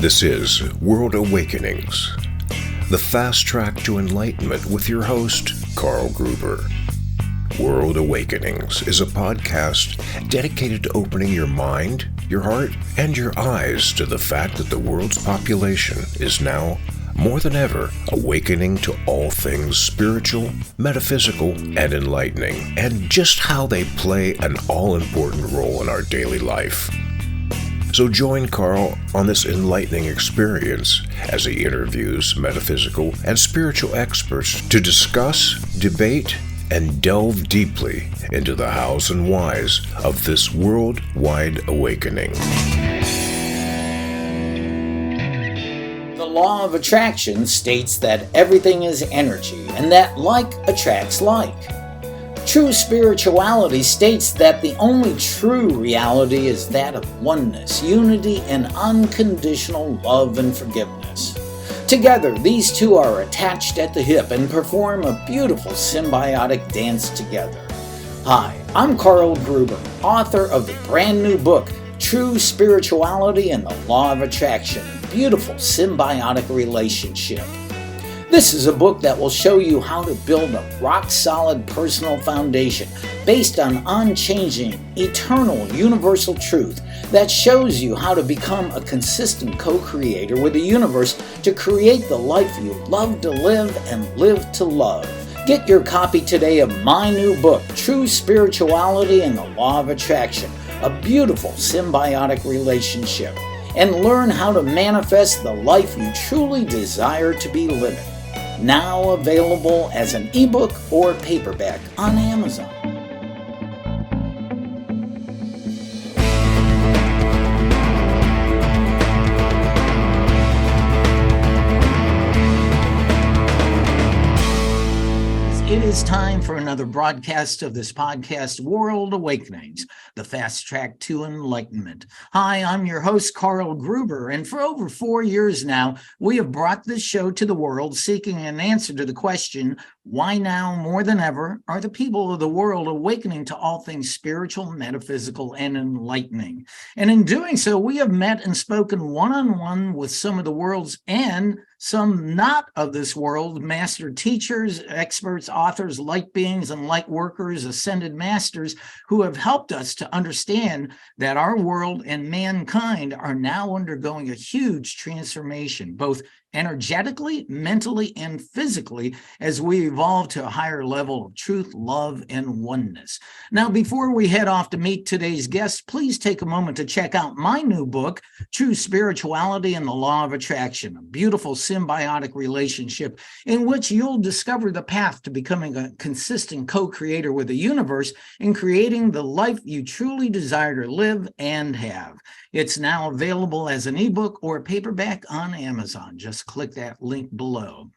This is World Awakenings, the fast track to enlightenment with your host, Carl Gruber. World Awakenings is a podcast dedicated to opening your mind, your heart, and your eyes to the fact that the world's population is now, more than ever, awakening to all things spiritual, metaphysical, and enlightening, and just how they play an all-important role in our daily life. So join Carl on this enlightening experience as he interviews metaphysical and spiritual experts to discuss, debate, and delve deeply into the hows and whys of this worldwide awakening. The law of attraction states that everything is energy and that like attracts like. True spirituality states that the only true reality is that of oneness, unity, and unconditional love and forgiveness. Together, these two are attached at the hip and perform a beautiful symbiotic dance together. Hi, I'm Carl Gruber, author of the brand new book, True Spirituality and the Law of Attraction, Beautiful Symbiotic Relationship. This is a book that will show you how to build a rock-solid personal foundation based on unchanging, eternal, universal truth that shows you how to become a consistent co-creator with the universe to create the life you love to live and live to love. Get your copy today of my new book, True Spirituality and the Law of Attraction, a beautiful symbiotic relationship, and learn how to manifest the life you truly desire to be living. Now available as an ebook or paperback on Amazon. It is time for another broadcast of this podcast, World Awakenings, the fast track to enlightenment. Hi, I'm your host, Carl Gruber, and for over 4 years now, we have brought this show to the world seeking an answer to the question, why now more than ever are the people of the world awakening to all things spiritual, metaphysical, and enlightening? And in doing so, we have met and spoken one-on-one with some of the world's and some not of this world, master teachers, experts, authors, light beings, and light workers, ascended masters, who have helped us to understand that our world and mankind are now undergoing a huge transformation, both energetically, mentally, and physically, as we evolve to a higher level of truth, love, and oneness. Now, before we head off to meet today's guest, please take a moment to check out my new book, True Spirituality and the Law of Attraction, a beautiful symbiotic relationship in which you'll discover the path to becoming a consistent co-creator with the universe and creating the life you truly desire to live and have. It's now available as an ebook or paperback on Amazon. Just click that link below.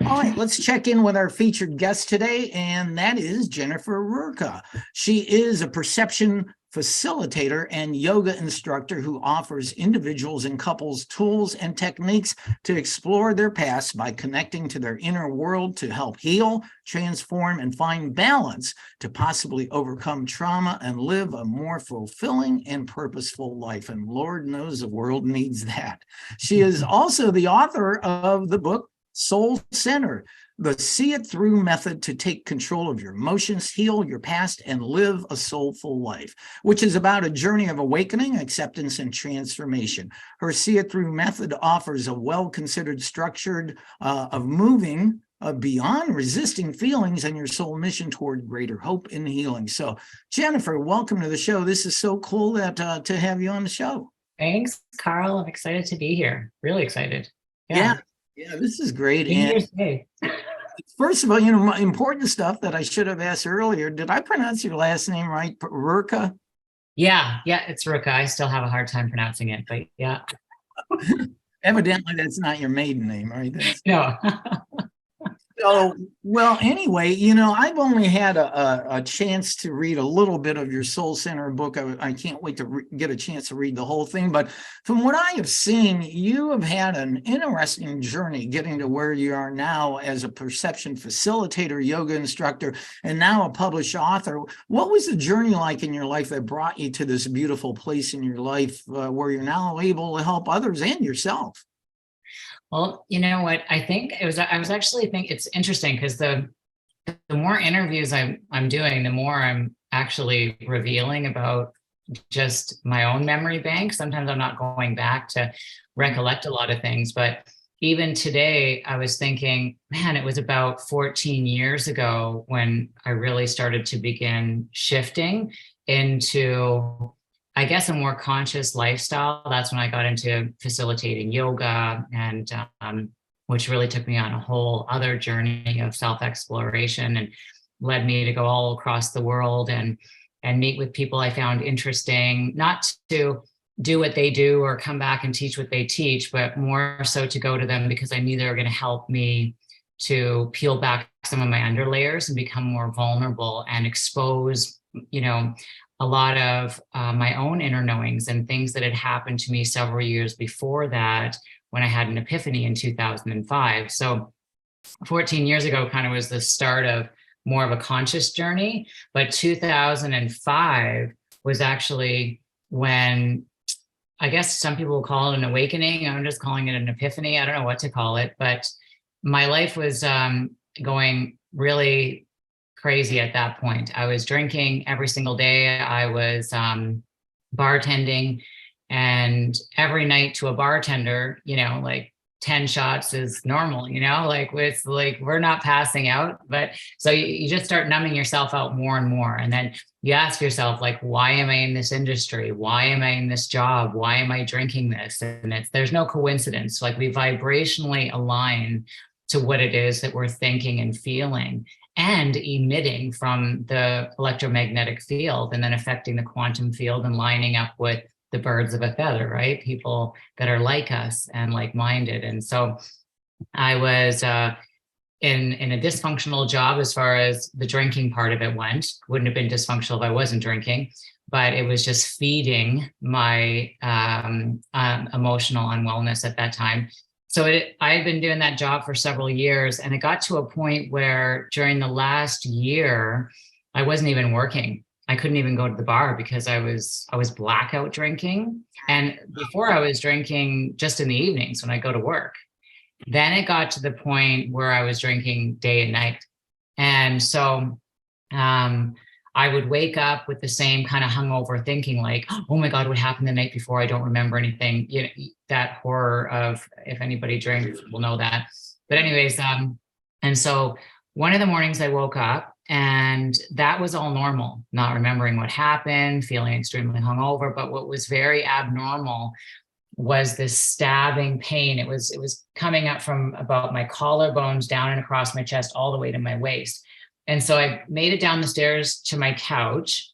All right, let's check in with our featured guest today, and that is Jennifer Rurka. She is a perception facilitator and yoga instructor who offers individuals and couples tools and techniques to explore their paths by connecting to their inner world to help heal, transform, and find balance to possibly overcome trauma and live a more fulfilling and purposeful life. And Lord knows the world needs that. She is also the author of the book, Soul Center, the See It Through method to take control of your emotions, heal your past, and live a soulful life, which is about a journey of awakening, acceptance, and transformation. Her See It Through method offers a well-considered structured of moving beyond resisting feelings and your soul mission toward greater hope and healing. So, Jennifer, welcome to the show. This is so cool that to have you on the show. Thanks, Carl. I'm excited to be here. Really excited. Yeah, this is great. And first of all, important stuff that I should have asked earlier. Did I pronounce your last name right? Rurka? Yeah, it's Rurka. I still have a hard time pronouncing it, but yeah. Evidently, that's not your maiden name, right? No. So, well, anyway, I've only had a chance to read a little bit of your Soul Center book. I can't wait to get a chance to read the whole thing. But from what I have seen, you have had an interesting journey getting to where you are now as a perception facilitator, yoga instructor, and now a published author. What was the journey like in your life that brought you to this beautiful place in your life where you're now able to help others and yourself? Well, you know what? I was actually think it's interesting because the more interviews I'm doing, the more I'm actually revealing about just my own memory bank. Sometimes I'm not going back to recollect a lot of things, but even today I was thinking, man, it was about 14 years ago when I really started to begin shifting into, I guess, a more conscious lifestyle. That's when I got into facilitating yoga, and which really took me on a whole other journey of self-exploration and led me to go all across the world and meet with people I found interesting, not to do what they do or come back and teach what they teach, but more so to go to them because I knew they were going to help me to peel back some of my underlayers and become more vulnerable and expose, a lot of my own inner knowings and things that had happened to me several years before that when I had an epiphany in 2005. So 14 years ago kind of was the start of more of a conscious journey, but 2005 was actually when, I guess some people will call it an awakening. I'm just calling it an epiphany. I don't know what to call it, but my life was going really crazy at that point. I was drinking every single day. I was bartending, and every night to a bartender, like 10 shots is normal, like it's like we're not passing out. But so you just start numbing yourself out more and more. And then you ask yourself, like, why am I in this industry? Why am I in this job? Why am I drinking this? And there's no coincidence. Like, we vibrationally align to what it is that we're thinking and feeling and emitting from the electromagnetic field, and then affecting the quantum field and lining up with the birds of a feather, right? People that are like us and like-minded. And so I was in a dysfunctional job as far as the drinking part of it went. Wouldn't have been dysfunctional if I wasn't drinking, but it was just feeding my emotional unwellness at that time. So I had been doing that job for several years, and it got to a point where during the last year, I wasn't even working. I couldn't even go to the bar because I was blackout drinking. And before, I was drinking just in the evenings when I go to work. Then it got to the point where I was drinking day and night. And so I would wake up with the same kind of hungover thinking, like, oh my God, what happened the night before? I don't remember anything. That horror of, if anybody drinks will know that. But anyways, and so one of the mornings I woke up, and that was all normal, not remembering what happened, feeling extremely hungover. But what was very abnormal was this stabbing pain. It was coming up from about my collarbones down and across my chest, all the way to my waist. And so I made it down the stairs to my couch,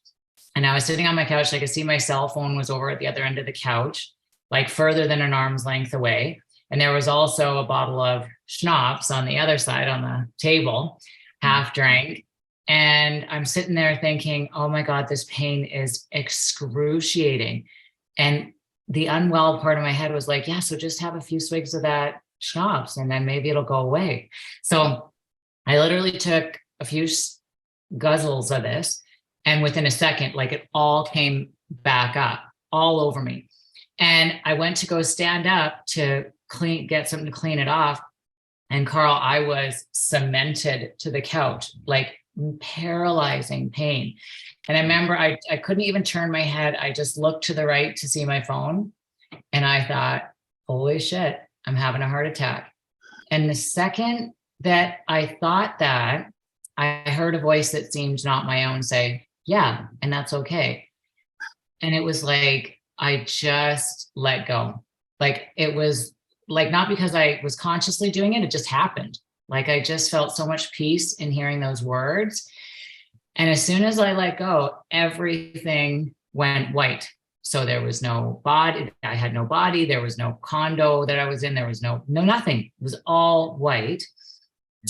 and I was sitting on my couch. I could see my cell phone was over at the other end of the couch, like further than an arm's length away. And there was also a bottle of schnapps on the other side on the table, half drank. And I'm sitting there thinking, oh my God, this pain is excruciating. And the unwell part of my head was like, yeah, so just have a few swigs of that schnapps and then maybe it'll go away. So I literally took a few guzzles of this, and within a second, like, it all came back up all over me. And I went to go stand up to get something to clean it off. And Carl, I was cemented to the couch, like paralyzing pain. And I remember I couldn't even turn my head. I just looked to the right to see my phone. And I thought, holy shit, I'm having a heart attack. And the second that I thought that, I heard a voice that seemed not my own say, yeah, and that's okay. And it was like, I just let go. Like, it was like, not because I was consciously doing it, it just happened. Like, I just felt so much peace in hearing those words. And as soon as I let go, everything went white. So there was no body. I had no body. There was no condo that I was in. There was no nothing. It was all white.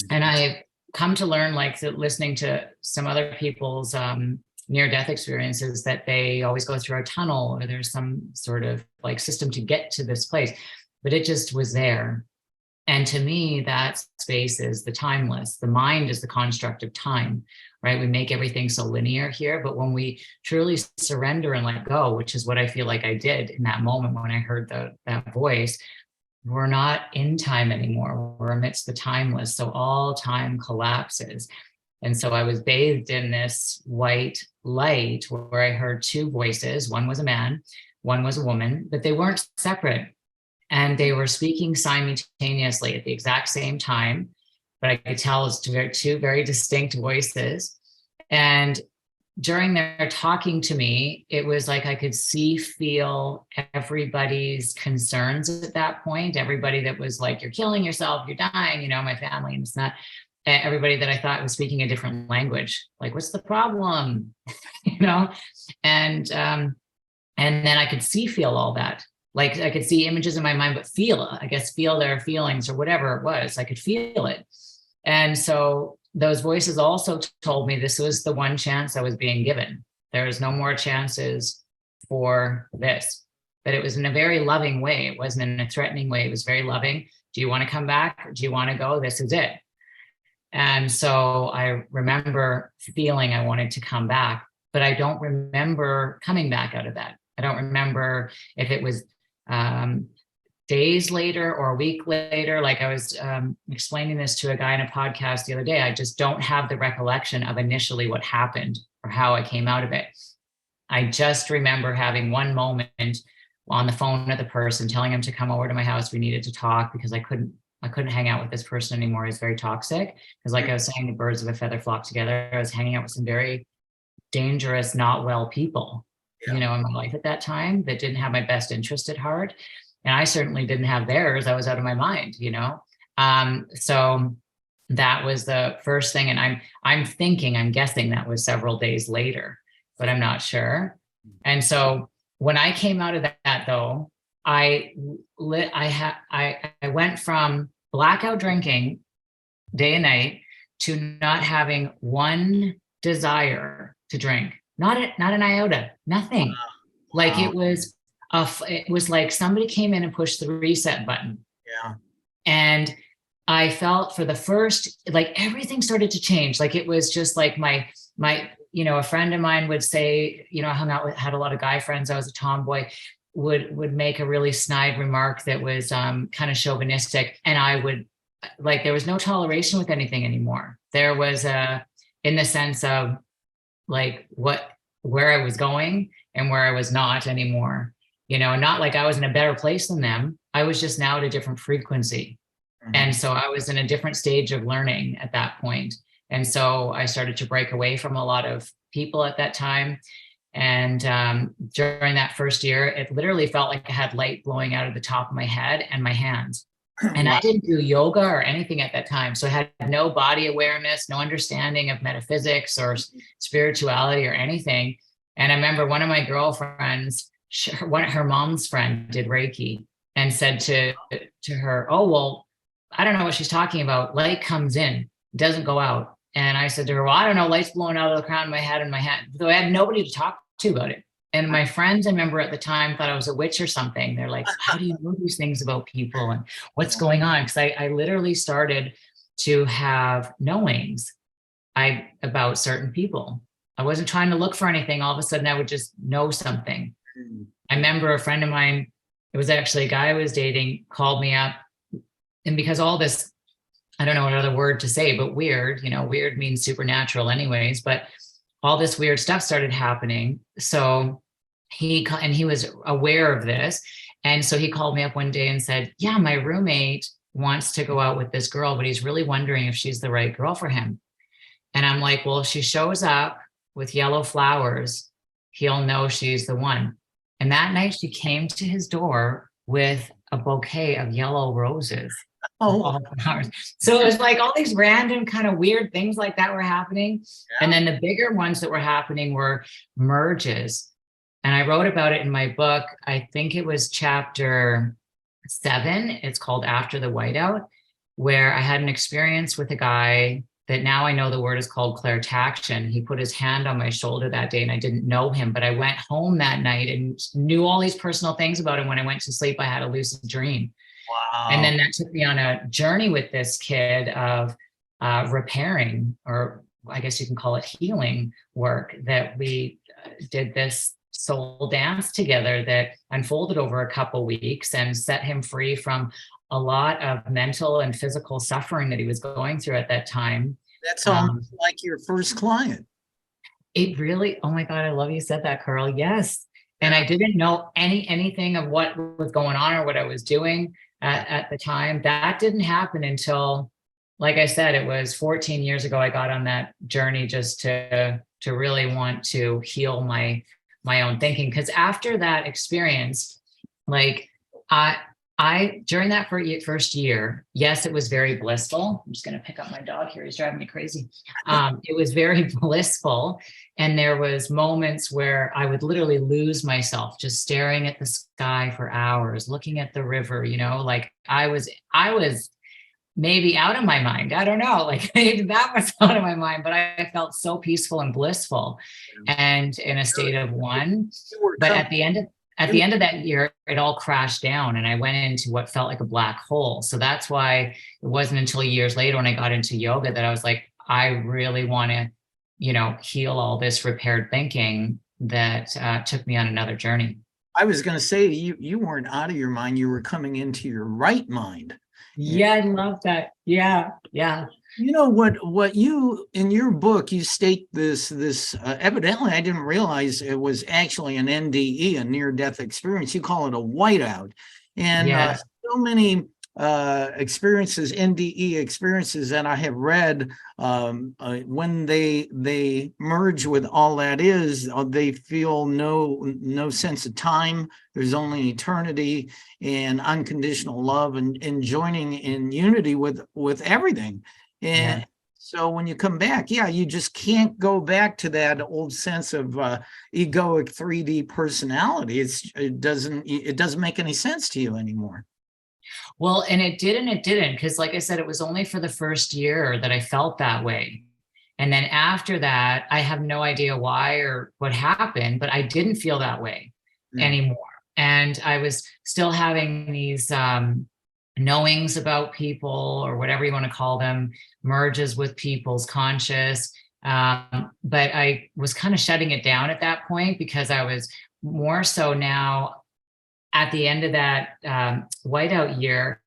And I've come to learn, like listening to some other people's near-death experiences, that they always go through a tunnel, or there's some sort of like system to get to this place, but it just was there. And to me, that space is the timeless. The mind is the construct of time, right? We make everything so linear here, but when we truly surrender and let go, which is what I feel like I did in that moment when I heard that voice, we're not in time anymore. We're amidst the timeless. So all time collapses. And so I was bathed in this white light where I heard two voices. One was a man, one was a woman, but they weren't separate. And they were speaking simultaneously at the exact same time, but I could tell it's two very distinct voices. And during their talking to me, it was like I could feel everybody's concerns at that point. Everybody that was like, you're killing yourself, you're dying, my family, and it's not. Everybody that I thought was speaking a different language, like, what's the problem? And then I could feel all that. Like I could see images in my mind, but feel their feelings or whatever it was. I could feel it. And so those voices also told me this was the one chance I was being given. There was no more chances for this. But it was in a very loving way. It wasn't in a threatening way. It was very loving. Do you want to come back? Do you want to go? This is it. And so I remember feeling I wanted to come back, but I don't remember coming back out of that. I don't remember if it was days later or a week later. Like I was explaining this to a guy in a podcast the other day. I just don't have the recollection of initially what happened or how I came out of it. I just remember having one moment on the phone with the person, telling him to come over to my house. We needed to talk because I couldn't hang out with this person anymore. It's very toxic. Because like I was saying, the birds of a feather flock together. I was hanging out with some very dangerous, not well people, in my life at that time that didn't have my best interest at heart. And I certainly didn't have theirs. I was out of my mind, So that was the first thing. And I'm guessing that was several days later, but I'm not sure. And so when I came out of that though, I went from blackout drinking day and night to not having one desire to drink. Not an iota, nothing. Wow. Like it was like somebody came in and pushed the reset button. Yeah. And I felt for the first, like everything started to change. Like it was just like my, a friend of mine would say, I had a lot of guy friends. I was a tomboy, would make a really snide remark that was kind of chauvinistic. And I would there was no toleration with anything anymore. There was in the sense of like where I was going and where I was not anymore, not like I was in a better place than them. I was just now at a different frequency. Mm-hmm. And so I was in a different stage of learning at that point. And so I started to break away from a lot of people at that time. And during that first year, it literally felt like I had light blowing out of the top of my head and my hands. And I didn't do yoga or anything at that time. So I had no body awareness, no understanding of metaphysics or spirituality or anything. And I remember one of my girlfriends, her mom's friend did Reiki and said to her, oh, well, I don't know what she's talking about. Light comes in, doesn't go out. And I said to her, well, I don't know, light's blowing out of the crown of my head and my hand. So I had nobody to talk to about it. And my friends, I remember at the time, thought I was a witch or something. They're like, how do you know these things about people and what's going on? Because I literally started to have knowings about certain people. I wasn't trying to look for anything. All of a sudden, I would just know something. I remember a friend of mine, it was actually a guy I was dating, called me up. And because all this, I don't know what other word to say, but weird, weird means supernatural anyways, but all this weird stuff started happening. So he was aware of this. And so he called me up one day and said, yeah, my roommate wants to go out with this girl, but he's really wondering if she's the right girl for him. And I'm like, well, if she shows up with yellow flowers, he'll know she's the one. And that night she came to his door with a bouquet of yellow roses. Oh, so it was like all these random kind of weird things like that were happening. Yeah. And then the bigger ones that were happening were merges. And I wrote about it in my book. I think it was chapter 7. It's called After the Whiteout. where I had an experience with a guy that now I know the word is called clairtaction. He put his hand on my shoulder that day and I didn't know him, but I went home that night and knew all these personal things about him. When I went to sleep, I had a lucid dream. Wow. And then that took me on a journey with this kid of repairing, or I guess you can call it healing work, that we did this soul dance together that unfolded over a couple weeks and set him free from a lot of mental and physical suffering that he was going through at that time. That's almost like your first client. It really, oh my God, I love you said that, Carl. Yes. And I didn't know anything of what was going on or what I was doing at the time. That didn't happen until, like I said, it was 14 years ago. I got on that journey just to really want to heal my own thinking. Because after that experience, like I during that first year, yes, it was very blissful. I'm just going to pick up my dog here. He's driving me crazy. It was very blissful. And there was moments where I would literally lose myself just staring at the sky for hours, looking at the river, like I was maybe out of my mind. I don't know, like maybe that was out of my mind, but I felt so peaceful and blissful and in a state of one. But at the end of that year, it all crashed down and I went into what felt like a black hole. So that's why it wasn't until years later when I got into yoga that I was like, I really want to, heal all this repaired thinking that took me on another journey. I was going to say, you weren't out of your mind. You were coming into your right mind. Yeah, I love that. Yeah. What you, in your book, you state this evidently, I didn't realize it was actually an NDE, a near-death experience. You call it a whiteout. And yes. So many experiences, NDE experiences that I have read, when they merge with all that is, they feel no sense of time. There's only eternity and unconditional love and joining in unity with everything. And so when you come back, you just can't go back to that old sense of egoic 3D personality. It doesn't make any sense to you anymore. Well, and it didn't, because like I said, it was only for the first year that I felt that way. And then after that, I have no idea why or what happened, but I didn't feel that way anymore. And I was still having these knowings about people, or whatever you want to call them, merges with people's conscious. But I was kind of shutting it down at that point because I was more so now at the end of that whiteout year,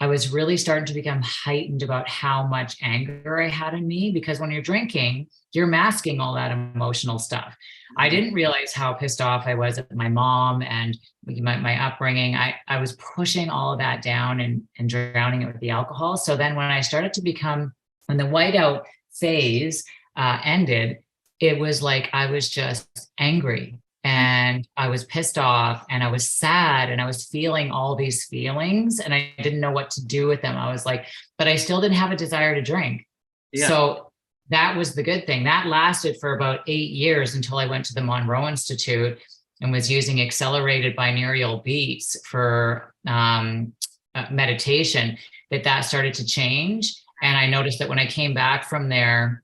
I was really starting to become heightened about how much anger I had in me, because when you're drinking, you're masking all that emotional stuff. I didn't realize how pissed off I was at my mom and my upbringing. I was pushing all of that down and drowning it with the alcohol. So then when the whiteout phase ended, it was like I was just angry. And I was pissed off and I was sad and I was feeling all these feelings and I didn't know what to do with them. I was like, but I still didn't have a desire to drink. Yeah. So that was the good thing. That lasted for about 8 years until I went to the Monroe Institute and was using accelerated binaural beats for meditation, that started to change. And I noticed that when I came back from there,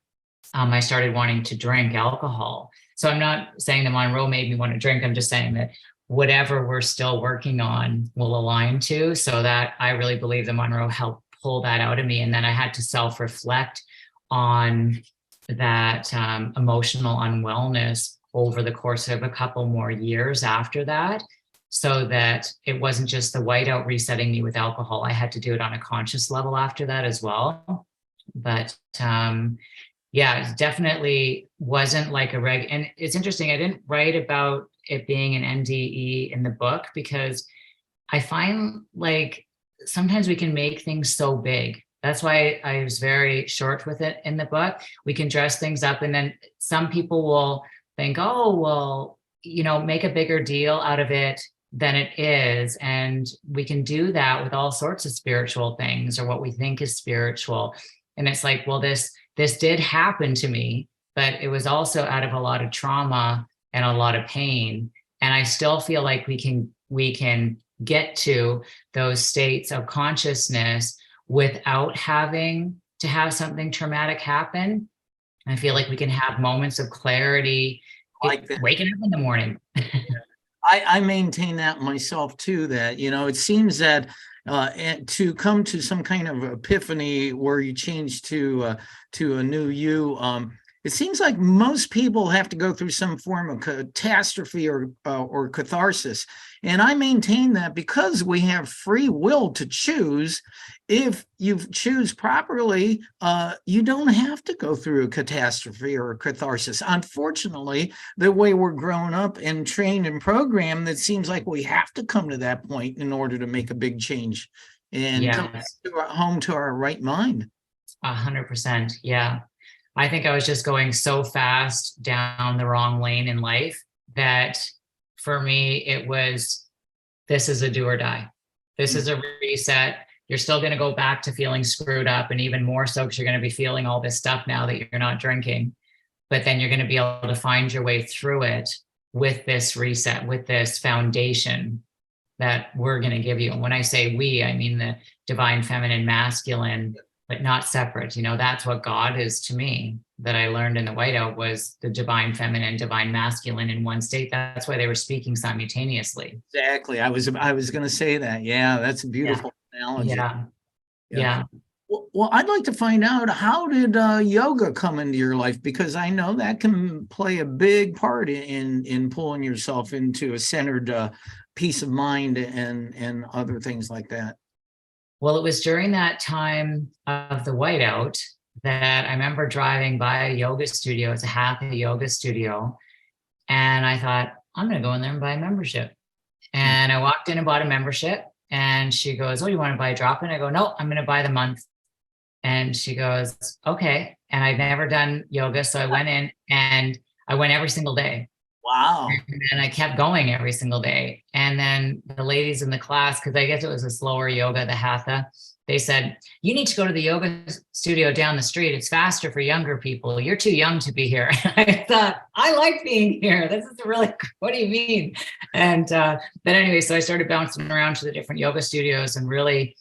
I started wanting to drink alcohol. So I'm not saying the Monroe made me want to drink. I'm just saying that whatever we're still working on will align to, so that I really believe the Monroe helped pull that out of me. And then I had to self-reflect on that emotional unwellness over the course of a couple more years after that, so that it wasn't just the whiteout resetting me with alcohol. I had to do it on a conscious level after that as well. But it definitely wasn't like and it's interesting, I didn't write about it being an NDE in the book, because I find like sometimes we can make things so big. That's why I was very short with it in the book. We can dress things up, and then some people will think, oh, well, make a bigger deal out of it than it is. And we can do that with all sorts of spiritual things, or what we think is spiritual. And it's like, well, this did happen to me, but it was also out of a lot of trauma and a lot of pain. And I still feel like we can get to those states of consciousness without having to have something traumatic happen. I feel like we can have moments of clarity, Like that. waking up in the morning. I maintain that myself too, that, it seems that to come to some kind of epiphany where you change to a new you, it seems like most people have to go through some form of catastrophe or catharsis. And I maintain that because we have free will to choose, if you choose properly, you don't have to go through a catastrophe or a catharsis. Unfortunately, the way we're grown up and trained and programmed, it seems like we have to come to that point in order to make a big change and come home to our right mind. 100%. Yeah. I think I was just going so fast down the wrong lane in life that for me, it was, this is a do or die. This is a reset. You're still going to go back to feeling screwed up, and even more so because you're going to be feeling all this stuff now that you're not drinking. But then you're going to be able to find your way through it with this reset, with this foundation that we're going to give you. And when I say we, I mean the divine feminine masculine, but not separate. That's what God is to me, that I learned in the whiteout, was the divine feminine, divine masculine in one state. That's why they were speaking simultaneously. Exactly. I was going to say that. Yeah, that's a beautiful analogy. Yeah. Well, I'd like to find out, how did yoga come into your life? Because I know that can play a big part in pulling yourself into a centered peace of mind and other things like that. Well, it was during that time of the whiteout that I remember driving by a yoga studio. It's a hatha yoga studio. And I thought, I'm going to go in there and buy a membership. And I walked in and bought a membership. And she goes, oh, you want to buy a drop-in? I go, no, I'm going to buy the month. And she goes, okay. And I'd never done yoga. So I went in and I went every single day. Wow. And I kept going every single day. And then the ladies in the class, because I guess it was a slower yoga, the hatha, they said, you need to go to the yoga studio down the street. It's faster for younger people. You're too young to be here. I thought, I like being here. This is really, what do you mean? And but anyway, so I started bouncing around to the different yoga studios, and really,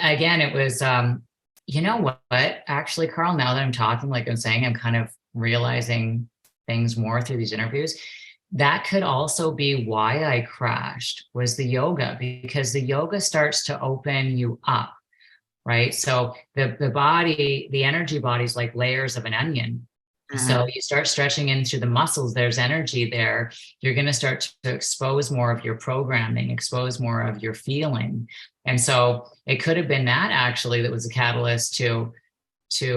again, it was, you know what, actually, Carl, now that I'm talking, like I'm saying, I'm kind of realizing things more through these interviews. That could also be why I crashed, was the yoga, because the yoga starts to open you up, right? So the body, the energy body is like layers of an onion. So you start stretching into the muscles, there's energy there. You're going to start to expose more of your programming, expose more of your feeling. And so it could have been that actually that was a catalyst to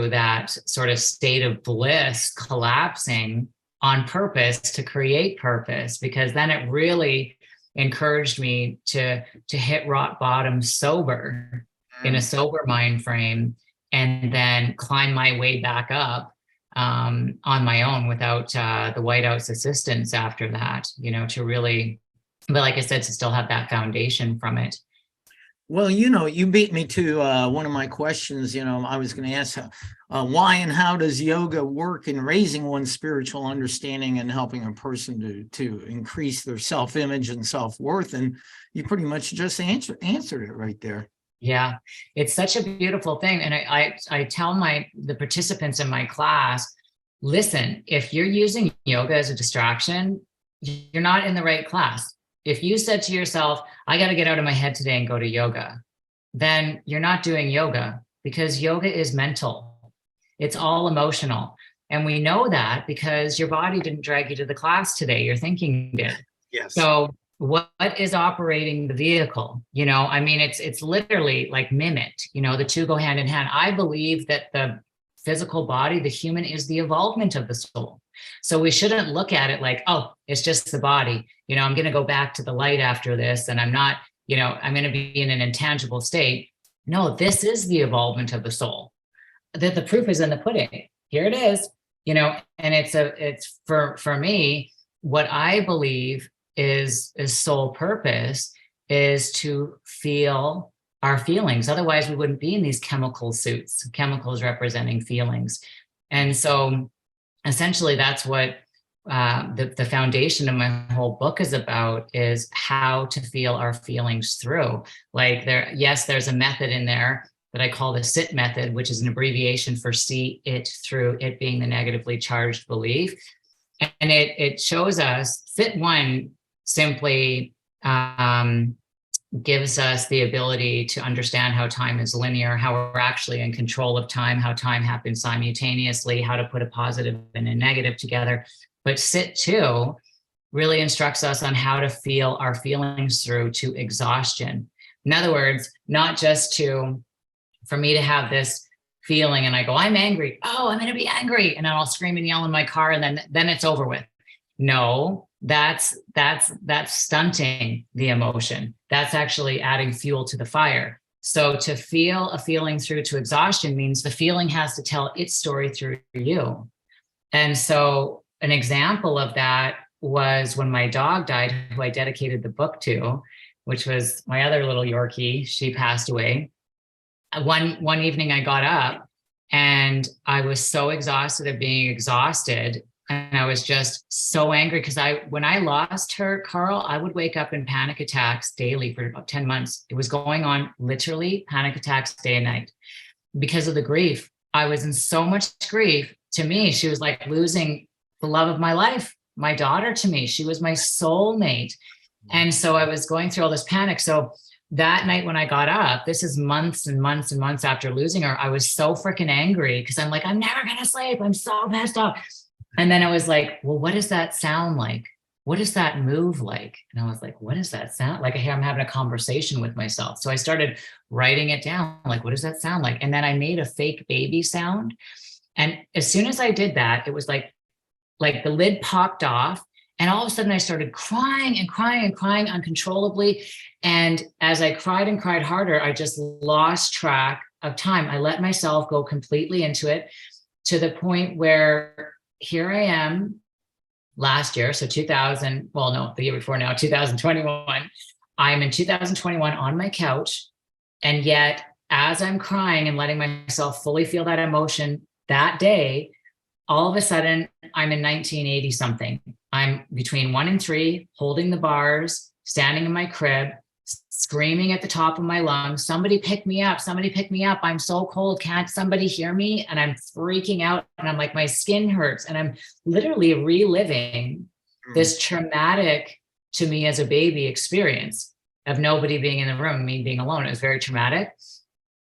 that sort of state of bliss collapsing on purpose, to create purpose, because then it really encouraged me to hit rock bottom sober, in a sober mind frame, and then climb my way back up on my own without the whiteout's assistance after that, to really, but like I said, to still have that foundation from it. Well, you beat me to one of my questions. I was going to ask why and how does yoga work in raising one's spiritual understanding and helping a person to increase their self-image and self-worth? And you pretty much just answered it right there. Yeah, it's such a beautiful thing. And I tell the participants in my class, listen, if you're using yoga as a distraction, you're not in the right class. If you said to yourself, I got to get out of my head today and go to yoga, then you're not doing yoga, because yoga is mental. It's all emotional. And we know that because your body didn't drag you to the class today. Your thinking did. Yes. So what is operating the vehicle? It's literally like mimicked, the two go hand in hand. I believe that the physical body, the human, is the evolvement of the soul. So we shouldn't look at it like, oh, it's just the body. I'm going to go back to the light after this, and I'm not, I'm going to be in an intangible state. No, this is the evolvement of the soul. That the proof is in the pudding. Here it is, and it's for me, what I believe is soul purpose is to feel our feelings. Otherwise, we wouldn't be in these chemical suits, chemicals representing feelings. And so essentially, that's what the foundation of my whole book is about, is how to feel our feelings through. Like there's a method in there that I call the S.I.T method, which is an abbreviation for see it through, it being the negatively charged belief. And it shows us, S.I.T 1 simply gives us the ability to understand how time is linear, how we're actually in control of time, how time happens simultaneously, how to put a positive and a negative together. But S.I.T 2 really instructs us on how to feel our feelings through to exhaustion. In other words, not just for me to have this feeling and I go, I'm angry. Oh, I'm going to be angry. And then I'll scream and yell in my car and then it's over with. No, that's stunting the emotion. That's actually adding fuel to the fire. So to feel a feeling through to exhaustion means the feeling has to tell its story through you. And so an example of that was when my dog died, who I dedicated the book to, which was my other little Yorkie. She passed away. One evening I got up and I was so exhausted of being exhausted. And I was just so angry because when I lost her, Carl, I would wake up in panic attacks daily for about 10 months. It was going on literally panic attacks day and night because of the grief. I was in so much grief. To me, she was like losing the love of my life, my daughter to me. She was my soulmate. And so I was going through all this panic. So that night when I got up, this is months and months and months after losing her, I was so freaking angry because I'm like, I'm never going to sleep. I'm so pissed off. And then I was like, well, what does that sound like? What does that move like? And I was like, what does that sound like? I'm having a conversation with myself. So I started writing it down. Like, what does that sound like? And then I made a fake baby sound. And as soon as I did that, it was like the lid popped off. And all of a sudden I started crying and crying and crying uncontrollably. And as I cried and cried harder, I just lost track of time. I let myself go completely into it to the point where here I am last year. So the year before now, 2021, I'm in 2021 on my couch. And yet as I'm crying and letting myself fully feel that emotion that day, all of a sudden I'm in 1980 something. I'm between 1 and 3, holding the bars, standing in my crib, screaming at the top of my lungs, somebody pick me up, somebody pick me up. I'm so cold. Can't somebody hear me? And I'm freaking out. And I'm like, my skin hurts. And I'm literally reliving this traumatic to me as a baby experience of nobody being in the room, me being alone. It was very traumatic.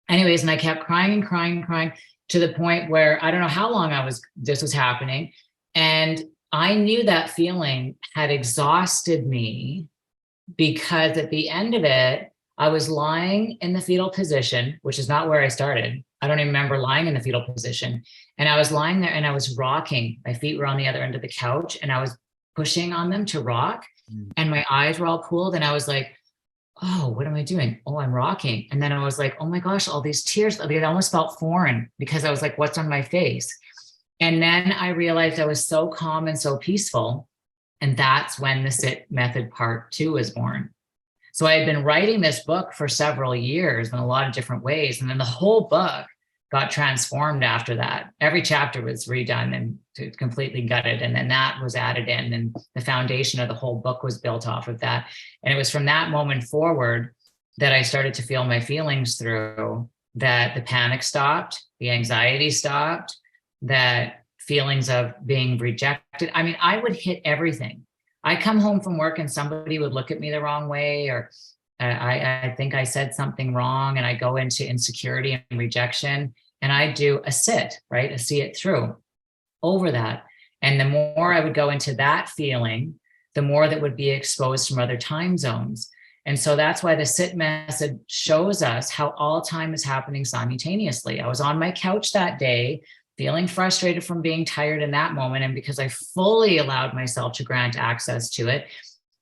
Anyways, and I kept crying and crying and crying to the point where I don't know how long this was happening. And I knew that feeling had exhausted me because at the end of it, I was lying in the fetal position, which is not where I started. I don't even remember lying in the fetal position. And I was lying there and I was rocking. My feet were on the other end of the couch and I was pushing on them to rock. And my eyes were all pooled. And I was like, oh, what am I doing? Oh, I'm rocking. And then I was like, oh my gosh, all these tears. It almost felt foreign because I was like, what's on my face? And then I realized I was so calm and so peaceful. And that's when the S.I.T method part 2 was born. So I had been writing this book for several years in a lot of different ways. And then the whole book got transformed after that. Every chapter was redone and completely gutted. And then that was added in. And the foundation of the whole book was built off of that. And it was from that moment forward that I started to feel my feelings through, that the panic stopped, the anxiety stopped, that feelings of being rejected. I mean, I would hit everything. I come home from work and somebody would look at me the wrong way, or I think I said something wrong, and I go into insecurity and rejection, and I do a S.I.T, right? A see it through over that. And the more I would go into that feeling, the more that would be exposed from other time zones. And so that's why the S.I.T method shows us how all time is happening simultaneously. I was on my couch that day, feeling frustrated from being tired in that moment. And because I fully allowed myself to grant access to it,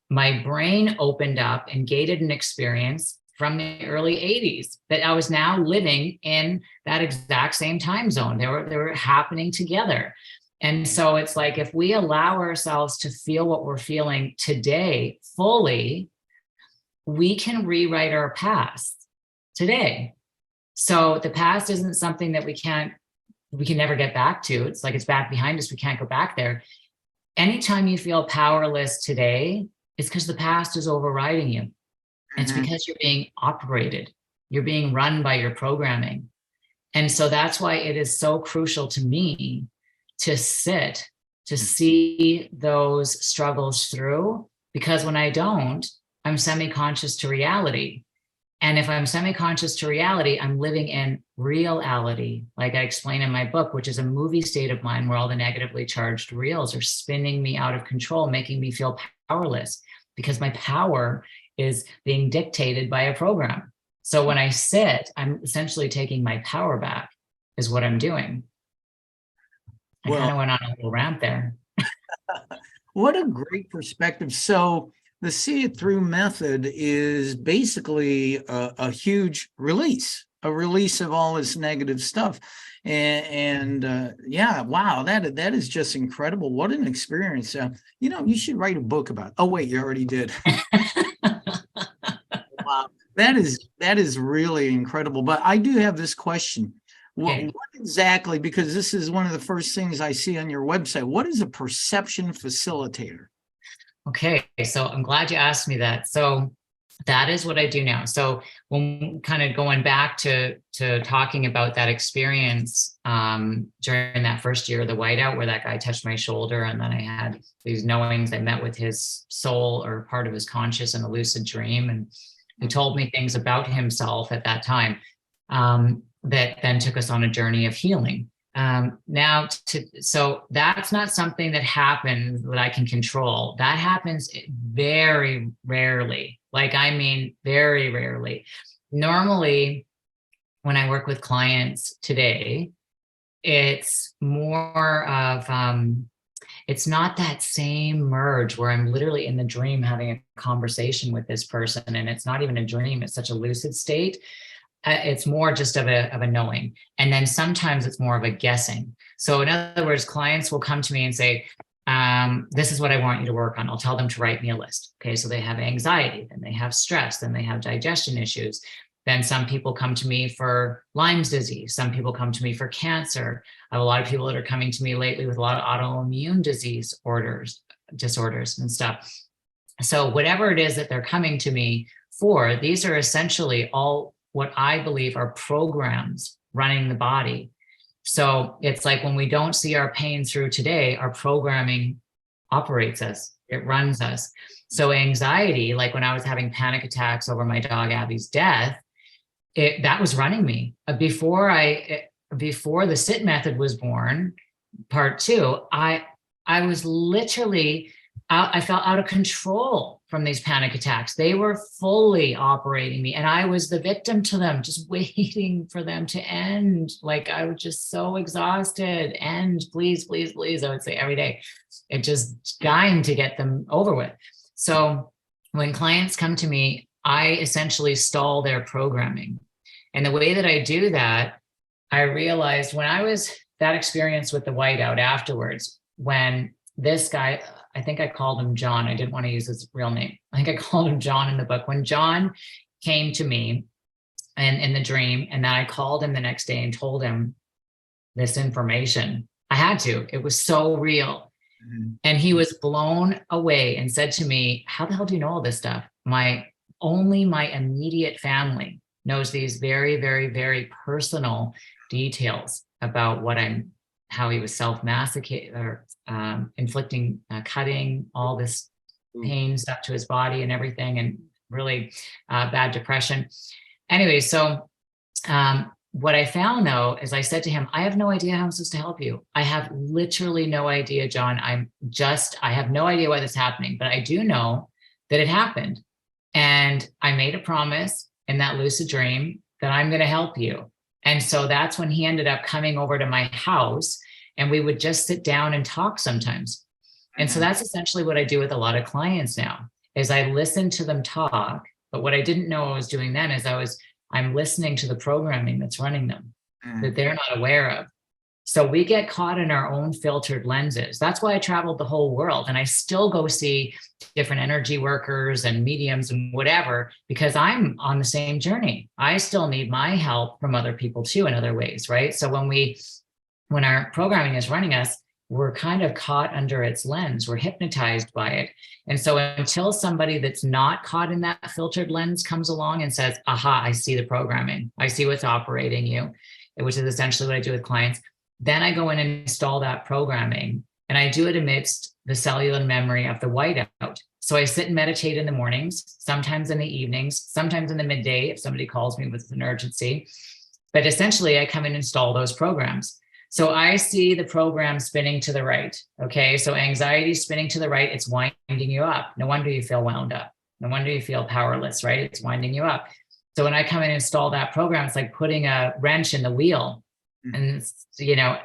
my brain opened up and gated an experience from the early 80s that I was now living in that exact same time zone. They were happening together. And so it's like, if we allow ourselves to feel what we're feeling today fully, we can rewrite our past today. So the past isn't something that we can never get back to. It's like it's back behind us. We can't go back there. Anytime you feel powerless today, it's because the past is overriding you. It's because you're being operated. You're being run by your programming. And so that's why it is so crucial to me to sit, to see those struggles through, because when I don't, I'm semi-conscious to reality. And if I'm semi-conscious to reality, I'm living in reality, like I explain in my book, which is a movie state of mind where all the negatively charged reels are spinning me out of control, making me feel powerless, because my power is being dictated by a program. So when I sit, I'm essentially taking my power back, is what I'm doing. I kind of went on a little rant there. What a great perspective. So the See It Through method is basically a huge release, a release of all this negative stuff. And yeah, wow, that is just incredible. What an experience. You should write a book about it. Oh, wait, you already did. Wow, that is really incredible. But I do have this question. What exactly, because this is one of the first things I see on your website, what is a perception facilitator? Okay, so I'm glad you asked me that. So that is what I do now. So when kind of going back to talking about that experience during that first year of the whiteout, where that guy touched my shoulder, and then I had these knowings, I met with his soul or part of his conscious in a lucid dream, and he told me things about himself at that time that then took us on a journey of healing. So that's not something that happens that I can control. That happens very rarely. Very rarely. Normally, when I work with clients today, it's more of, it's not that same merge where I'm literally in the dream having a conversation with this person, and it's not even a dream, it's such a lucid state. It's more just of a knowing. And then sometimes it's more of a guessing. So in other words, clients will come to me and say, this is what I want you to work on. I'll tell them to write me a list. Okay, so they have anxiety, then they have stress, then they have digestion issues. Then some people come to me for Lyme's disease. Some people come to me for cancer. I have a lot of people that are coming to me lately with a lot of autoimmune disorders and stuff. So whatever it is that they're coming to me for, these are essentially all what I believe are programs running the body. So it's like when we don't see our pain through today, our programming operates us, it runs us. So anxiety, like when I was having panic attacks over my dog Abby's death, that was running me. Before the SIT method was born, part 2, I was literally I felt out of control from these panic attacks. They were fully operating me, and I was the victim to them, just waiting for them to end. Like I was just so exhausted. End, please, please, please. I would say every day. It just dying to get them over with. So when clients come to me, I essentially stall their programming. And the way that I do that, I realized when I was that experience with the whiteout afterwards, when this guy, I think I called him John. I didn't want to use his real name. I think I called him John in the book. When John came to me and in the dream, and then I called him the next day and told him this information. I had to. It was so real. Mm-hmm. And he was blown away and said to me, how the hell do you know all this stuff? Only my immediate family knows these very, very, very personal details about how he was self-masochizing or inflicting, cutting all this pain stuff to his body and everything, and really bad depression. Anyway, so what I found though, is I said to him, I have no idea how I'm supposed to help you. I have literally no idea, John. I have no idea why this is happening, but I do know that it happened. And I made a promise in that lucid dream that I'm going to help you. And so that's when he ended up coming over to my house, and we would just sit down and talk sometimes. And so that's essentially what I do with a lot of clients now, is I listen to them talk. But what I didn't know I was doing then is I'm listening to the programming that's running them that they're not aware of. So we get caught in our own filtered lenses. That's why I traveled the whole world, and I still go see different energy workers and mediums and whatever, because I'm on the same journey. I still need my help from other people too in other ways, right? So when our programming is running us, we're kind of caught under its lens. We're hypnotized by it. And so until somebody that's not caught in that filtered lens comes along and says, aha, I see the programming, I see what's operating you, which is essentially what I do with clients, then I go in and install that programming. And I do it amidst the cellular memory of the whiteout. So I sit and meditate in the mornings, sometimes in the evenings, sometimes in the midday if somebody calls me with an urgency. But essentially, I come and install those programs. So I see the program spinning to the right. Okay, so anxiety spinning to the right, it's winding you up. No wonder you feel wound up. No wonder you feel powerless, right? It's winding you up. So when I come and install that program, it's like putting a wrench in the wheel. And,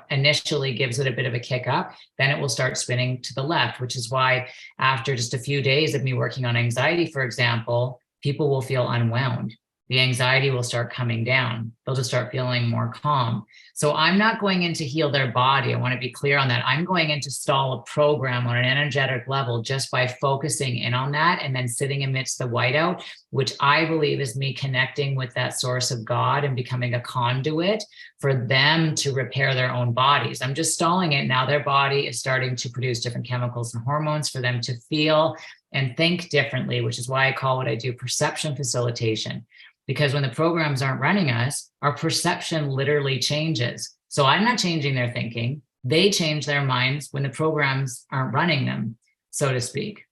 initially gives it a bit of a kick up, then it will start spinning to the left, which is why after just a few days of me working on anxiety, for example, people will feel unwound. The anxiety will start coming down. They'll just start feeling more calm. So I'm not going in to heal their body. I want to be clear on that. I'm going in to install a program on an energetic level just by focusing in on that and then sitting amidst the whiteout, which I believe is me connecting with that source of God and becoming a conduit for them to repair their own bodies. I'm just stalling it. Now their body is starting to produce different chemicals and hormones for them to feel and think differently, which is why I call what I do perception facilitation. Because when the programs aren't running us, our perception literally changes. So I'm not changing their thinking. They change their minds when the programs aren't running them, so to speak.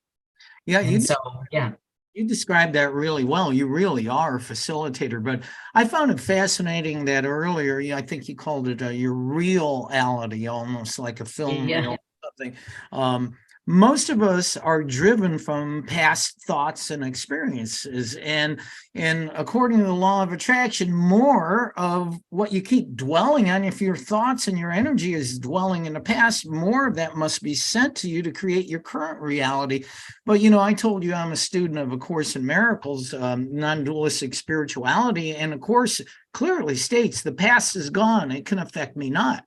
Yeah, You described that really well. You really are a facilitator. But I found it fascinating that earlier, I think you called it your reality, almost like a film reel or something. Most of us are driven from past thoughts and experiences. And according to the law of attraction, more of what you keep dwelling on, if your thoughts and your energy is dwelling in the past, more of that must be sent to you to create your current reality. But, I told you I'm a student of A Course in Miracles, non-dualistic spirituality. And the Course clearly states the past is gone. It can affect me not.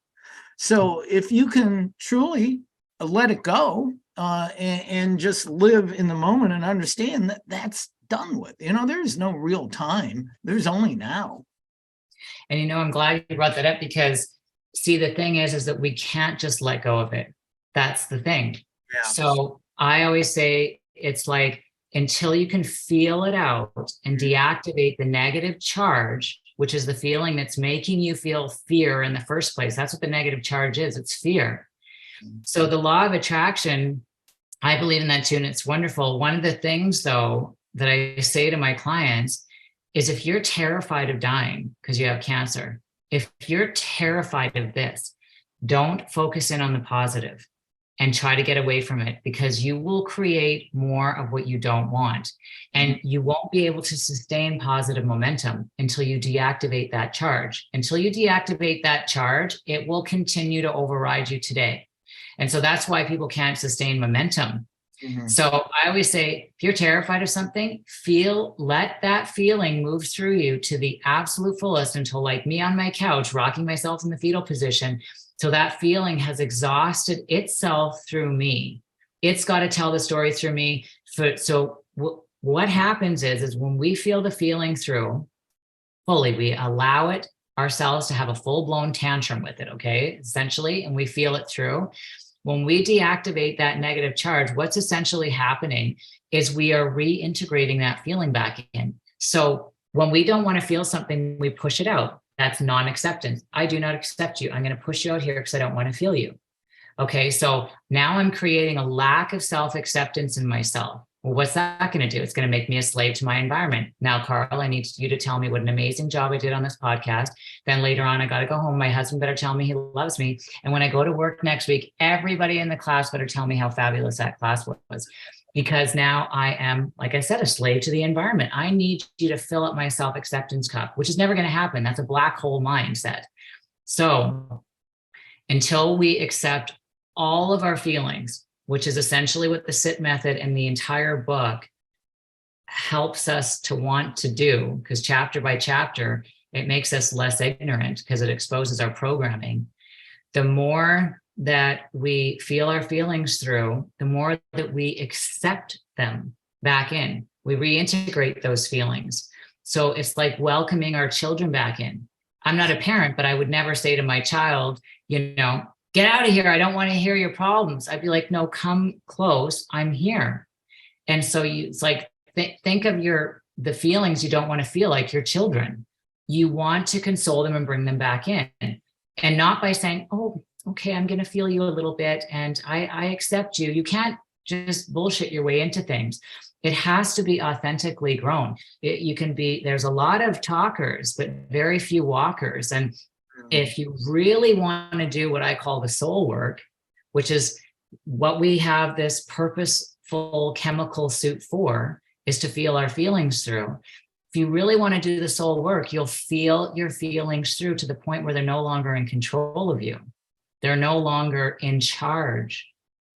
So if you can truly let it go, and just live in the moment and understand that that's done with. There's no real time. There's only now. And, I'm glad you brought that up because, see, the thing is that we can't just let go of it. That's the thing. Yeah. So I always say it's like until you can feel it out and deactivate the negative charge, which is the feeling that's making you feel fear in the first place. That's what the negative charge is. It's fear. So the law of attraction, I believe in that too, and it's wonderful. One of the things, though, that I say to my clients is if you're terrified of dying because you have cancer, if you're terrified of this, don't focus in on the positive and try to get away from it because you will create more of what you don't want. And you won't be able to sustain positive momentum until you deactivate that charge. Until you deactivate that charge, it will continue to override you today. And so that's why people can't sustain momentum. Mm-hmm. So I always say, if you're terrified of something, let that feeling move through you to the absolute fullest until, like me on my couch, rocking myself in the fetal position, till that feeling has exhausted itself through me. It's got to tell the story through me. What happens is when we feel the feeling through fully, we allow it ourselves to have a full-blown tantrum with it, okay, essentially, and we feel it through. When we deactivate that negative charge, what's essentially happening is we are reintegrating that feeling back in. So when we don't want to feel something, we push it out. That's non-acceptance. I do not accept you. I'm going to push you out here because I don't want to feel you. Okay, so now I'm creating a lack of self-acceptance in myself. Well, what's that going to do? It's going to make me a slave to my environment. Now, Carl, I need you to tell me what an amazing job I did on this podcast. Then later on, I got to go home. My husband better tell me he loves me. And when I go to work next week, everybody in the class better tell me how fabulous that class was. Because now I am, like I said, a slave to the environment. I need you to fill up my self-acceptance cup, which is never going to happen. That's a black hole mindset. So until we accept all of our feelings, which is essentially what the S.I.T method and the entire book helps us to want to do, because chapter by chapter, it makes us less ignorant because it exposes our programming. The more that we feel our feelings through, the more that we accept them back in. We reintegrate those feelings. So it's like welcoming our children back in. I'm not a parent, but I would never say to my child, get out of here. I don't want to hear your problems. I'd be like, no, come close. I'm here. And so it's like, think of the feelings you don't want to feel, like your children. You want to console them and bring them back in, and not by saying, oh, okay, I'm going to feel you a little bit and I accept you. You can't just bullshit your way into things. It has to be authentically grown. There's a lot of talkers, but very few walkers. And if you really want to do what I call the soul work, which is what we have this purposeful chemical suit for, is to feel our feelings through. If you really want to do the soul work, you'll feel your feelings through to the point where they're no longer in control of you. They're no longer in charge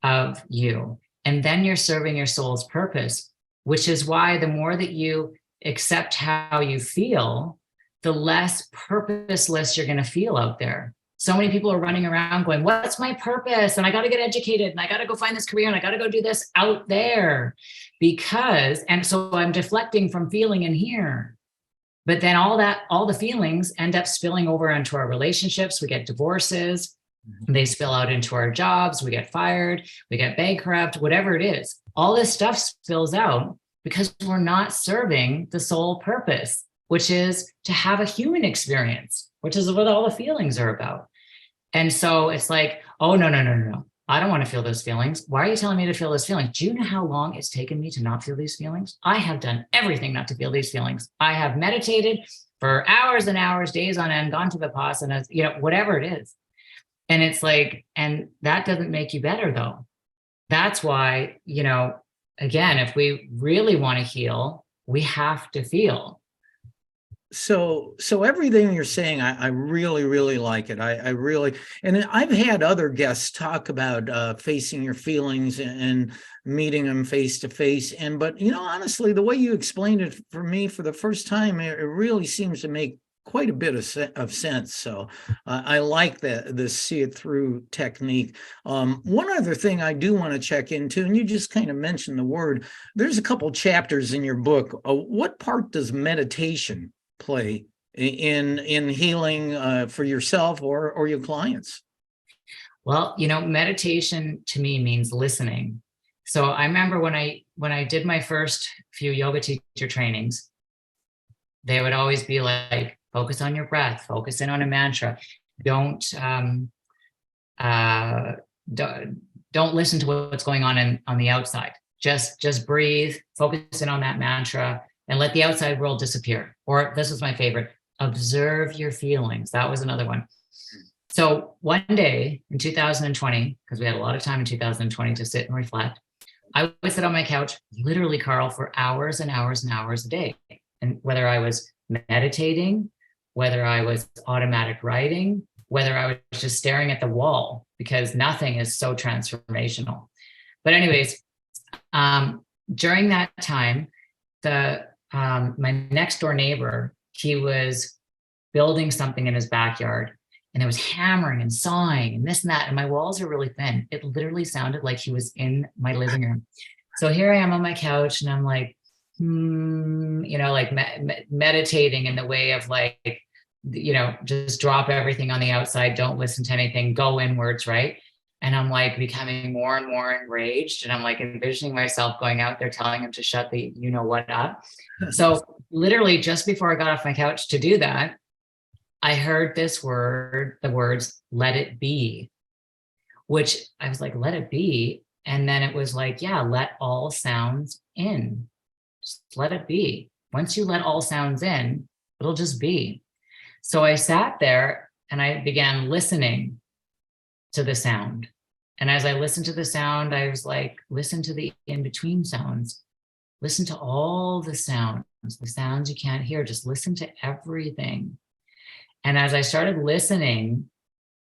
of you. And then you're serving your soul's purpose, which is why the more that you accept how you feel, the less purposeless you're going to feel out there. So many people are running around going, what's my purpose? And I got to get educated and I got to go find this career and I got to go do this out there and so I'm deflecting from feeling in here. But then all the feelings end up spilling over into our relationships. We get divorces, they spill out into our jobs, we get fired, we get bankrupt, whatever it is. All this stuff spills out because we're not serving the soul purpose, which is to have a human experience, which is what all the feelings are about. And so it's like, oh, no. I don't want to feel those feelings. Why are you telling me to feel those feelings? Do you know how long it's taken me to not feel these feelings? I have done everything not to feel these feelings. I have meditated for hours and hours, days on end, gone to Vipassanas, whatever it is. And it's like, and that doesn't make you better though. That's why, again, if we really want to heal, we have to feel. So everything you're saying, I really, really like it. I really, and I've had other guests talk about facing your feelings and meeting them face to face. But honestly, the way you explained it for me for the first time, it really seems to make quite a bit of sense. So I like the see it through technique. One other thing I do want to check into, and you just kind of mentioned the word, there's a couple chapters in your book. What part does meditation play in healing for yourself or your clients? Well, meditation to me means listening. So I remember when I did my first few yoga teacher trainings, they would always be like, focus on your breath, focus in on a mantra. Don't listen to what's going on the outside. Just breathe, focus in on that mantra, and let the outside world disappear. Or this is my favorite, observe your feelings. That was another one. So one day in 2020, because we had a lot of time in 2020 to sit and reflect, I would sit on my couch, literally, Carl, for hours and hours and hours a day. And whether I was meditating, whether I was automatic writing, whether I was just staring at the wall, because nothing is so transformational. But anyways, during that time, my next door neighbor, he was building something in his backyard, and there was hammering and sawing and this and that. And my walls are really thin. It literally sounded like he was in my living room. So here I am on my couch, and I'm like, meditating in the way of like, just drop everything on the outside. Don't listen to anything. Go inwards, right? And I'm like becoming more and more enraged. And I'm like envisioning myself going out there telling him to shut the what up. So literally just before I got off my couch to do that, I heard the words, let it be, which I was like, let it be. And then it was like, yeah, let all sounds in. Just let it be. Once you let all sounds in, it'll just be. So I sat there and I began listening to the sound. And as I listened to the sound, I was like, listen to the in-between sounds. Listen to all the sounds you can't hear. Just listen to everything. And as I started listening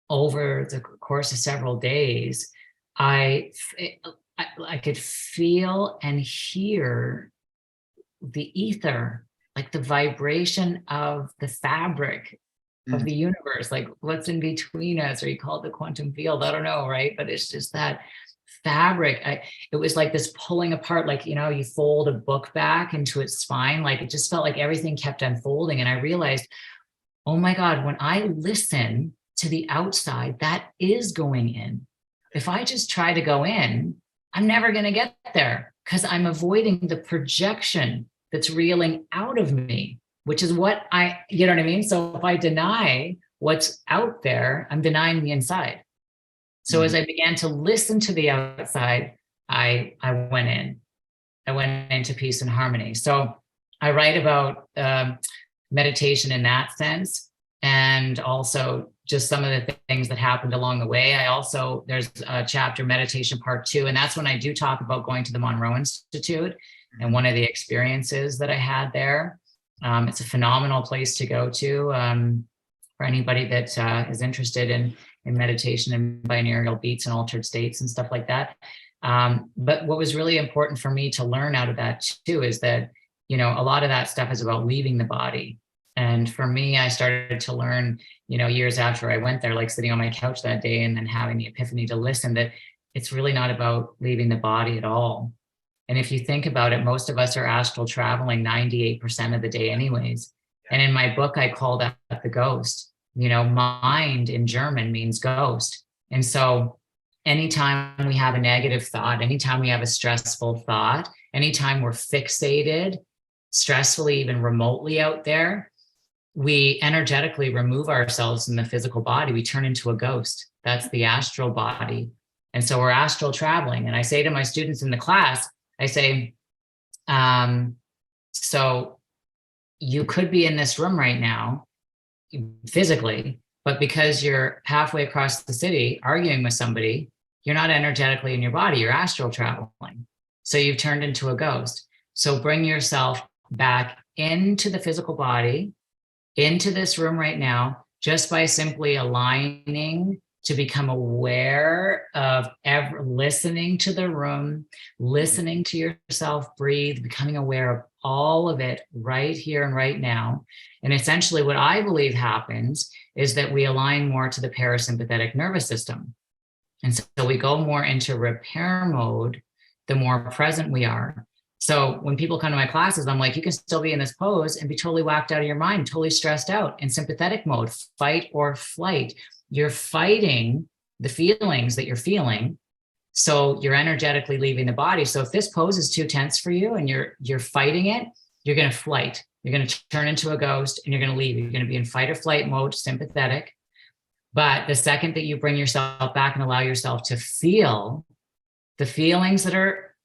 over the course of several days, I could feel and hear the ether, like the vibration of the fabric of the universe, like what's in between us, or you call it the quantum field, I don't know, right? But it's just that fabric. It was like this pulling apart, like, you fold a book back into its spine, like it just felt like everything kept unfolding. And I realized, oh my God, when I listen to the outside, that is going in. If I just try to go in, I'm never going to get there because I'm avoiding the projection that's reeling out of me, which is what you know what I mean? So if I deny what's out there, I'm denying the inside. So as I began to listen to the outside, I went in. I went into peace and harmony. So I write about meditation in that sense, and also just some of the things that happened along the way. There's a chapter, Meditation Part 2, and that's when I do talk about going to the Monroe Institute and one of the experiences that I had there. It's a phenomenal place to go to for anybody that is interested in meditation and binaural beats and altered states and stuff like that. But what was really important for me to learn out of that too is that, a lot of that stuff is about leaving the body. And for me, I started to learn, years after I went there, like sitting on my couch that day and then having the epiphany to listen, that it's really not about leaving the body at all. And if you think about it, most of us are astral traveling 98% of the day anyways. And in my book, I call that the ghost. Mind in German means ghost. And so anytime we have a negative thought, anytime we have a stressful thought, anytime we're fixated, stressfully, even remotely out there, we energetically remove ourselves from the physical body. We turn into a ghost. That's the astral body. And so we're astral traveling. And I say to my students in the class, I say, so you could be in this room right now, physically, but because you're halfway across the city arguing with somebody, you're not energetically in your body, you're astral traveling. So you've turned into a ghost. So bring yourself back into the physical body, into this room right now, just by simply aligning to become aware of listening to the room, listening to yourself breathe, becoming aware of all of it right here and right now. And essentially what I believe happens is that we align more to the parasympathetic nervous system. And so we go more into repair mode, the more present we are. So when people come to my classes, I'm like, you can still be in this pose and be totally whacked out of your mind, totally stressed out in sympathetic mode, fight or flight. You're fighting the feelings that you're feeling. So you're energetically leaving the body. So if this pose is too tense for you and you're fighting it, you're going to flight. You're going to turn into a ghost and you're going to leave. You're going to be in fight or flight mode, sympathetic. But the second that you bring yourself back and allow yourself to feel the feelings that are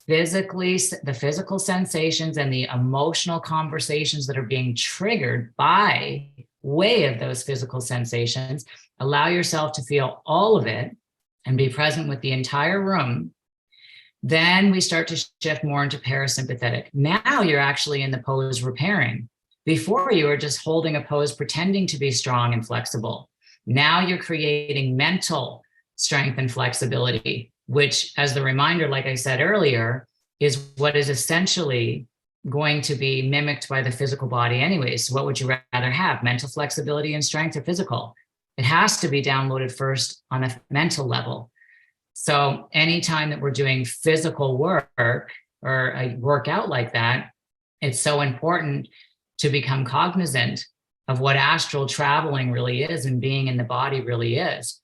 physically, the physical sensations and the emotional conversations that are being triggered by way of those physical sensations, allow yourself to feel all of it and be present with the entire room. Then we start to shift more into parasympathetic. Now you're actually in the pose repairing. Before you were just holding a pose, pretending to be strong and flexible. Now you're creating mental strength and flexibility, which, as the reminder, like I said earlier, is what is essentially going to be mimicked by the physical body anyways. So what would you rather have, mental flexibility and strength or physical? It has to be downloaded first on a mental level. So anytime that we're doing physical work or a workout like that, it's so important to become cognizant of what astral traveling really is and being in the body really is.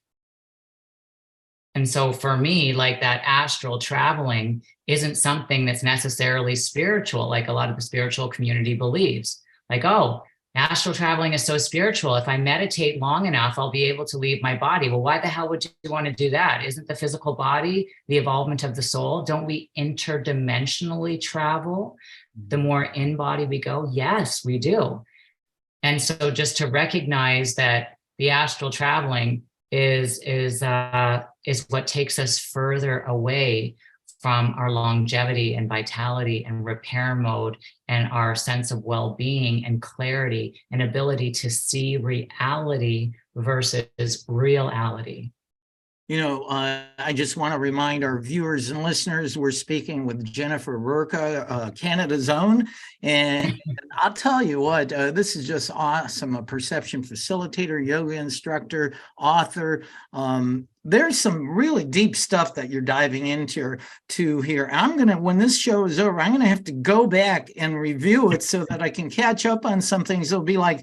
And so for me, like that astral traveling isn't something that's necessarily spiritual, like a lot of the spiritual community believes. Like, oh, astral traveling is so spiritual. If I meditate long enough, I'll be able to leave my body. Well, why the hell would you want to do that? Isn't the physical body the evolvement of the soul? Don't we interdimensionally travel the more in body we go? Yes, we do. And so just to recognize that the astral traveling is what takes us further away from our longevity and vitality and repair mode and our sense of well-being and clarity and ability to see reality versus reality. I just want to remind our viewers and listeners, we're speaking with Jennifer Rurka, Canada's own, and I'll tell you what, this is just awesome. A perception facilitator, yoga instructor, author. There's some really deep stuff that you're diving into here. I'm going to, when this show is over, I'm going to have to go back and review it so that I can catch up on some things. It'll be like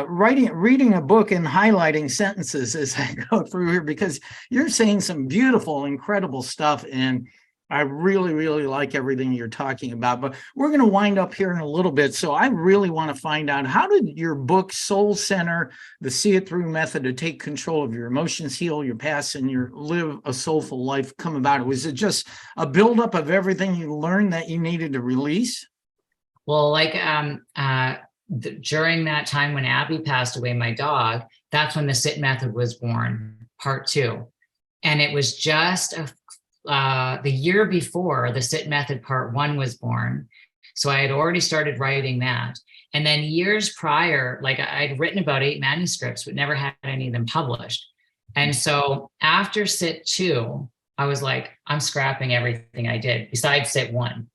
reading a book and highlighting sentences as I go through here, because you're saying some beautiful, incredible stuff. And I really, really like everything you're talking about, but we're going to wind up here in a little bit. So I really want to find out, how did your book, Soul Center, the See It Through method to take control of your emotions, heal your past, and live a soulful life come about? Was it just a buildup of everything you learned that you needed to release? Well, like during that time when Abby passed away, my dog, that's when the S.I.T method was born, part 2. And it was just the year before the S.I.T method part 1 was born. So I had already started writing that. And then years prior, like I'd written about 8 manuscripts, but never had any of them published. And so after S.I.T 2, I was like, I'm scrapping everything I did besides S.I.T 1.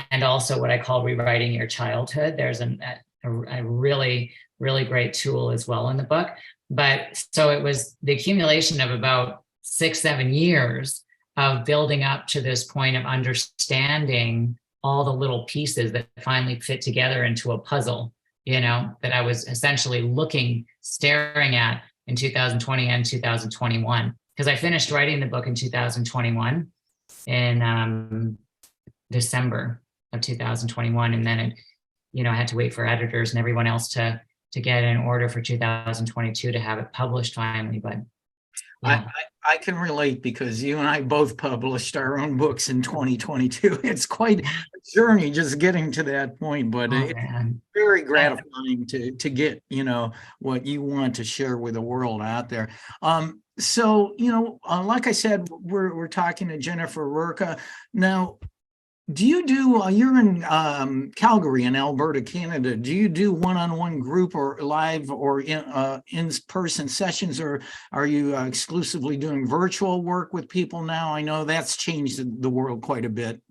And also what I call rewriting your childhood. There's a really, really great tool as well in the book. But so it was the accumulation of about 6-7 years of building up to this point of understanding all the little pieces that finally fit together into a puzzle, that I was essentially staring at in 2020 and 2021. Because I finished writing the book in 2021 in December of 2021. And then, I had to wait for editors and everyone else to get in order for 2022 to have it published finally. But yeah. I can relate, because you and I both published our own books in 2022. It's quite a journey just getting to that point, but it's very gratifying to get, what you want to share with the world out there. So, like I said, we're talking to Jennifer Rurka. Now, do you do, you're in Calgary in Alberta, Canada. Do you do one-on-one group or live or in-person sessions, or are you exclusively doing virtual work with people now? I know that's changed the world quite a bit.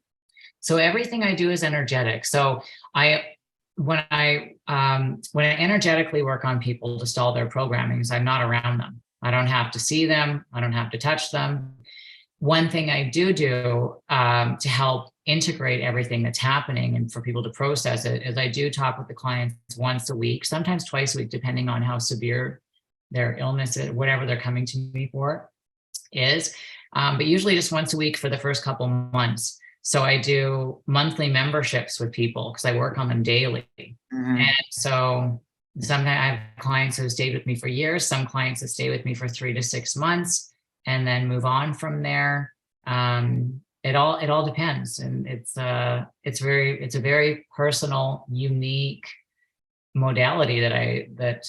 So everything I do is energetic. So when I energetically work on people to stall their programming, I'm not around them. I don't have to see them. I don't have to touch them. One thing I do to help integrate everything that's happening and for people to process it is I do talk with the clients once a week, sometimes twice a week, depending on how severe their illness is, whatever they're coming to me for is, but usually just once a week for the first couple months. So I do monthly memberships with people because I work on them daily. Mm-hmm. And so sometimes I have clients who stayed with me for years, some clients that stay with me for 3 to 6 months and then move on from there. It all depends, and it's a very personal, unique modality that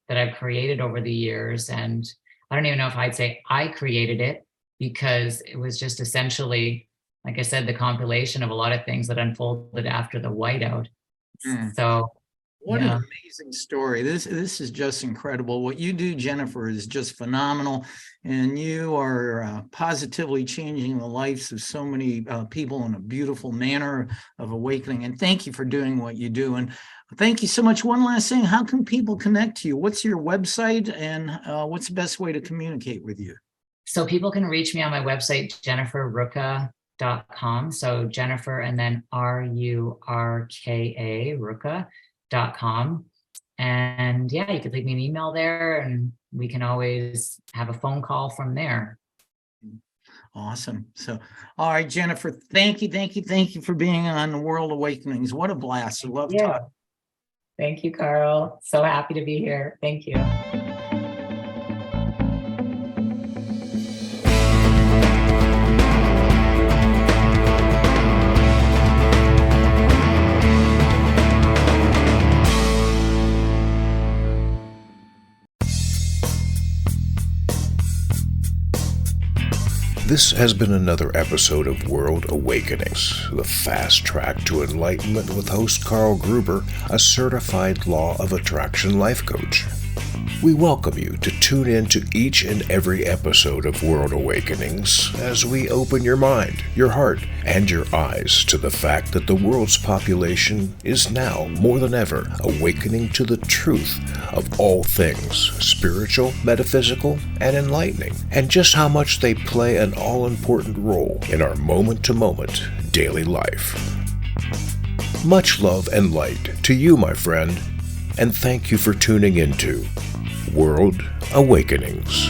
I've created over the years. And I don't even know if I'd say I created it, because it was just essentially, like I said, the compilation of a lot of things that unfolded after the whiteout. So what an amazing story. This is just incredible. What you do, Jennifer, is just phenomenal. And you are positively changing the lives of so many people in a beautiful manner of awakening. And thank you for doing what you do. And thank you so much. One last thing, how can people connect to you? What's your website, and what's the best way to communicate with you? So people can reach me on my website, jenniferrurka.com. So Jennifer and then Rurka, Rurka.com. And yeah, you could leave me an email there and we can always have a phone call from there. Awesome. So, all right, Jennifer, thank you for being on the World Awakenings. What a blast. I love talking. Thank you, Carl. So happy to be here. Thank you. This has been another episode of World Awakenings, the fast track to enlightenment with host Carl Gruber, a certified law of attraction life coach. We welcome you to tune in to each and every episode of World Awakenings as we open your mind, your heart, and your eyes to the fact that the world's population is now, more than ever, awakening to the truth of all things spiritual, metaphysical, and enlightening, and just how much they play an all-important role in our moment-to-moment daily life. Much love and light to you, my friend, and thank you for tuning into World Awakenings.